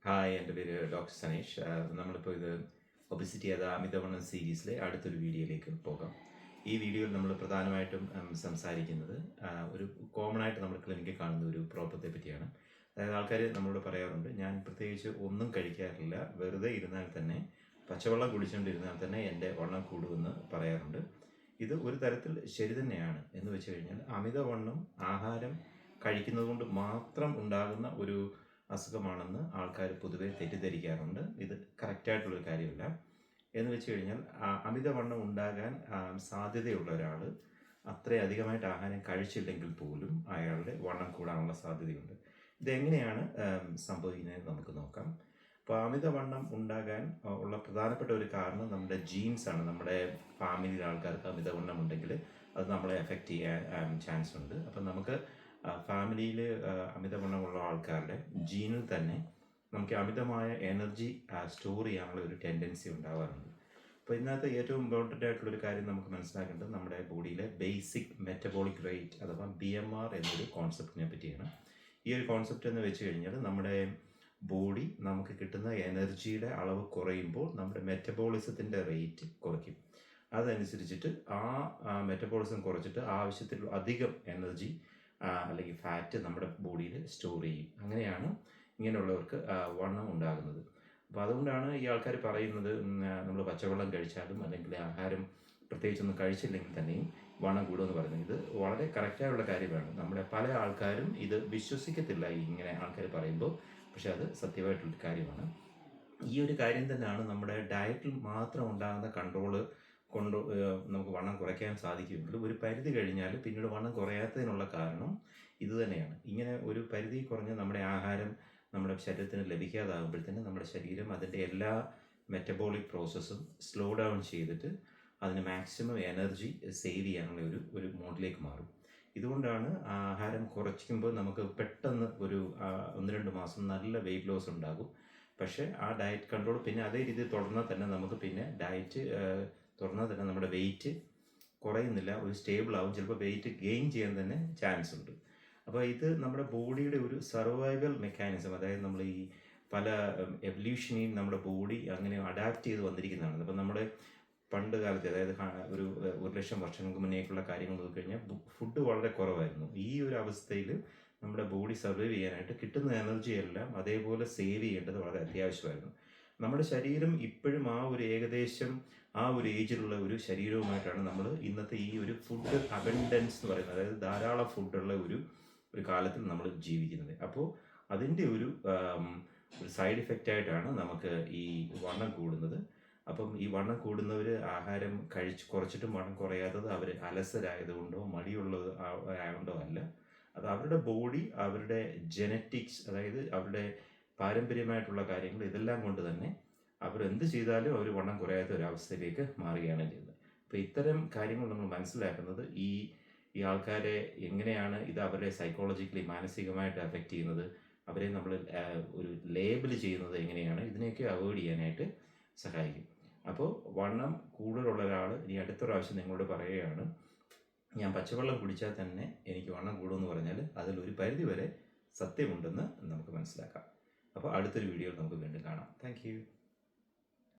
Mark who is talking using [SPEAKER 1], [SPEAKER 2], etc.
[SPEAKER 1] Hi, എൻ്റെ പേര് doctor Saneesh. നമ്മളിപ്പോൾ ഇത് ഒബിസിറ്റി അഥവാ അമിതവണ്ണം സീരീസിലെ അടുത്തൊരു വീഡിയോയിലേക്ക് പോകാം. ഈ വീഡിയോയിൽ നമ്മൾ പ്രധാനമായിട്ടും സംസാരിക്കുന്നത് ഒരു കോമൺ ആയിട്ട് നമ്മൾ ക്ലിനിക്കിൽ കാണുന്ന ഒരു പ്രോബ്ലത്തെ പറ്റിയാണ്. അതായത് ആൾക്കാർ നമ്മളോട് പറയാറുണ്ട്, ഞാൻ പ്രത്യേകിച്ച് ഒന്നും കഴിക്കാറില്ല, വെറുതെ ഇരുന്നാൽ തന്നെ പച്ചവെള്ളം കുടിച്ചുകൊണ്ടിരുന്നാൽ തന്നെ എൻ്റെ വണ്ണം കൂടുമെന്ന് പറയാറുണ്ട്. ഇത് ഒരു തരത്തിൽ ശരി തന്നെയാണ്. എന്ന് വെച്ച് കഴിഞ്ഞാൽ അമിതവണ്ണം ആഹാരം കഴിക്കുന്നത് കൊണ്ട് മാത്രം ഉണ്ടാകുന്ന ഒരു അസുഖമാണെന്ന് ആൾക്കാർ പൊതുവെ തെറ്റിദ്ധരിക്കാറുണ്ട്. ഇത് കറക്റ്റായിട്ടുള്ളൊരു കാര്യമല്ല. എന്ന് വെച്ച് കഴിഞ്ഞാൽ അമിതവണ്ണം ഉണ്ടാകാൻ സാധ്യതയുള്ള ഒരാൾ അത്രയധികമായിട്ട് ആഹാരം കഴിച്ചില്ലെങ്കിൽ പോലും അയാളുടെ വണ്ണം കൂടാനുള്ള സാധ്യതയുണ്ട്. ഇതെങ്ങനെയാണ് സംഭവിക്കുന്നതെന്ന് നമുക്ക് നോക്കാം. അപ്പോൾ അമിതവണ്ണം ഉണ്ടാകാൻ ഉള്ള പ്രധാനപ്പെട്ട ഒരു കാരണം നമ്മുടെ ജീൻസാണ്. നമ്മുടെ ഫാമിലിയിലെ ആൾക്കാർക്ക് അമിതവണ്ണം ഉണ്ടെങ്കിൽ അത് നമ്മളെ എഫക്റ്റ് ചെയ്യാൻ ചാൻസ് ഉണ്ട്. അപ്പം നമുക്ക് ഫാമിലിയിൽ അമിതവണ്ണമുള്ള ആൾക്കാരുടെ ജീനിൽ തന്നെ നമുക്ക് അമിതമായ എനർജി സ്റ്റോർ ചെയ്യാനുള്ള ഒരു ടെൻഡൻസി ഉണ്ടാവാറുണ്ട്. അപ്പോൾ ഇതിനകത്ത് ഏറ്റവും ഇമ്പോർട്ടൻ്റ് ആയിട്ടുള്ളൊരു കാര്യം നമുക്ക് മനസ്സിലാക്കേണ്ടത് നമ്മുടെ ബോഡിയിലെ ബേസിക് മെറ്റബോളിക് റേറ്റ് അഥവാ BMR എന്നൊരു കോൺസെപ്റ്റിനെ പറ്റിയാണ്. ഈ ഒരു കോൺസെപ്റ്റ് എന്ന് വെച്ച് കഴിഞ്ഞാൽ നമ്മുടെ ബോഡി നമുക്ക് കിട്ടുന്ന എനർജിയുടെ അളവ് കുറയുമ്പോൾ നമ്മുടെ മെറ്റബോളിസത്തിൻ്റെ റേറ്റ് കുറയ്ക്കും. അതനുസരിച്ചിട്ട് ആ മെറ്റബോളിസം കുറച്ചിട്ട് ആവശ്യത്തിൽ അധികം എനർജി അല്ലെങ്കിൽ ഫാറ്റ് നമ്മുടെ ബോഡിയിൽ സ്റ്റോർ ചെയ്യും. അങ്ങനെയാണ് ഇങ്ങനെയുള്ളവർക്ക് വണ്ണം ഉണ്ടാകുന്നത്. അപ്പോൾ അതുകൊണ്ടാണ് ഈ ആൾക്കാർ പറയുന്നത് നമ്മൾ പച്ചവെള്ളം കഴിച്ചാലും അല്ലെങ്കിൽ ആഹാരം പ്രത്യേകിച്ചൊന്നും കഴിച്ചില്ലെങ്കിൽ തന്നെയും വണ്ണം കൂടുമെന്ന് പറയുന്നത്. ഇത് വളരെ കറക്റ്റായുള്ള കാര്യമാണ്. നമ്മുടെ പല ആൾക്കാരും ഇത് വിശ്വസിക്കത്തില്ല ഇങ്ങനെ ആൾക്കാർ പറയുമ്പോൾ. പക്ഷെ അത് സത്യമായിട്ടുള്ളൊരു കാര്യമാണ്. ഈ ഒരു കാര്യം തന്നെയാണ് നമ്മുടെ ഡയറ്റിൽ മാത്രം ഉണ്ടാകുന്ന കൺട്രോള് കൊണ്ട് നമുക്ക് വണ്ണം കുറയ്ക്കാൻ സാധിക്കുമെങ്കിലും ഒരു പരിധി കഴിഞ്ഞാൽ പിന്നീട് വണ്ണം കുറയാത്തതിനുള്ള കാരണം ഇത് തന്നെയാണ്. ഇങ്ങനെ ഒരു പരിധി കുറഞ്ഞ് നമ്മുടെ ആഹാരം നമ്മുടെ ശരീരത്തിന് ലഭിക്കാതാകുമ്പോഴത്തേന് നമ്മുടെ ശരീരം അതിൻ്റെ എല്ലാ മെറ്റബോളിക് പ്രോസസ്സും സ്ലോ ഡൗൺ ചെയ്തിട്ട് അതിന് മാക്സിമം എനർജി സേവ് ചെയ്യാനുള്ള ഒരു മോഡിലേക്ക് മാറും. ഇതുകൊണ്ടാണ് ആഹാരം കുറയ്ക്കുമ്പോൾ നമുക്ക് പെട്ടെന്ന് ഒരു 1-2 മാസം നല്ല വെയിറ്റ് ലോസ് ഉണ്ടാകും. പക്ഷേ ആ ഡയറ്റ് കൺട്രോൾ പിന്നെ അതേ രീതിയിൽ തുടർന്നാൽ തന്നെ നമുക്ക് പിന്നെ ഡയറ്റ് തുടർന്നാൽ തന്നെ നമ്മുടെ വെയിറ്റ് കുറയുന്നില്ല, ഒരു സ്റ്റേബിൾ ആവും. ചിലപ്പോൾ വെയിറ്റ് ഗെയിൻ ചെയ്യാൻ തന്നെ ചാൻസ് ഉണ്ട്. അപ്പോൾ ഇത് നമ്മുടെ ബോഡിയുടെ ഒരു സർവൈവൽ മെക്കാനിസം, അതായത് നമ്മൾ ഈ പല എവല്യൂഷനെയും നമ്മുടെ ബോഡി അങ്ങനെ അഡാപ്റ്റ് ചെയ്ത് വന്നിരിക്കുന്നതാണ്. അപ്പോൾ നമ്മുടെ പണ്ട് കാലത്ത്, അതായത് ഒരു 1,00,000 വർഷങ്ങൾക്ക് മുന്നേക്കുള്ള കാര്യങ്ങൾ നോക്കിക്കഴിഞ്ഞാൽ ഫുഡ് വളരെ കുറവായിരുന്നു. ഈ ഒരു അവസ്ഥയിൽ നമ്മുടെ ബോഡി സർവൈവ് ചെയ്യാനായിട്ട് കിട്ടുന്ന എനർജി എല്ലാം അതേപോലെ സേവ് ചെയ്യേണ്ടത് വളരെ അത്യാവശ്യമായിരുന്നു. നമ്മുടെ ശരീരം ഇപ്പോഴും ഏകദേശം ആ ഒരു ഏജിലുള്ള ഒരു ശരീരവുമായിട്ടാണ് നമ്മൾ ഇന്നത്തെ ഈ ഒരു ഫുഡ് അബൻഡൻസ് എന്ന് പറയുന്നത്, അതായത് ധാരാളം ഫുഡുള്ള ഒരു കാലത്തിൽ നമ്മൾ ജീവിക്കുന്നത്. അപ്പോൾ അതിൻ്റെ ഒരു സൈഡ് ഇഫക്റ്റ് ആയിട്ടാണ് നമുക്ക് ഈ വണ്ണം കൂടുന്നത്. അപ്പം ഈ വണ്ണം കൂടുന്നവർ ആഹാരം കുറച്ചിട്ടും വണ്ണം കുറയാത്തത് അവർ അലസരായതുകൊണ്ടോ മടിയുള്ളത് ആയതുകൊണ്ടോ അല്ല. അത് അവരുടെ ബോഡി, അവരുടെ ജെനറ്റിക്സ്, അതായത് അവരുടെ പാരമ്പര്യമായിട്ടുള്ള കാര്യങ്ങൾ, ഇതെല്ലാം കൊണ്ട് തന്നെ അവരെന്ത് ചെയ്താലും അവർ വണ്ണം കുറയാത്ത ഒരവസ്ഥയിലേക്ക് മാറുകയാണ് ചെയ്യുന്നത്. അപ്പോൾ ഇത്തരം കാര്യങ്ങൾ നമ്മൾ മനസ്സിലാക്കുന്നത് ഈ ആൾക്കാരെ എങ്ങനെയാണ് ഇത് അവരെ സൈക്കോളജിക്കലി മാനസികമായിട്ട് അഫക്റ്റ് ചെയ്യുന്നത്, അവരെ നമ്മൾ ഒരു ലേബിൾ ചെയ്യുന്നത് എങ്ങനെയാണ്, ഇതിനെയൊക്കെ അവോയ്ഡ് ചെയ്യാനായിട്ട് സഹായിക്കും. അപ്പോൾ വണ്ണം കൂടുതലുള്ള ഒരാൾ ഇനി അടുത്ത പ്രാവശ്യം നിങ്ങളോട് പറയുകയാണ്, ഞാൻ പച്ചവെള്ളം കുടിച്ചാൽ തന്നെ എനിക്ക് വണ്ണം കൂടുമെന്ന് പറഞ്ഞാൽ അതിലൊരു പരിധി വരെ സത്യമുണ്ടെന്ന് നമുക്ക് മനസ്സിലാക്കാം. അപ്പോൾ അടുത്തൊരു വീഡിയോയിൽ നമുക്ക് വീണ്ടും കാണാം. താങ്ക്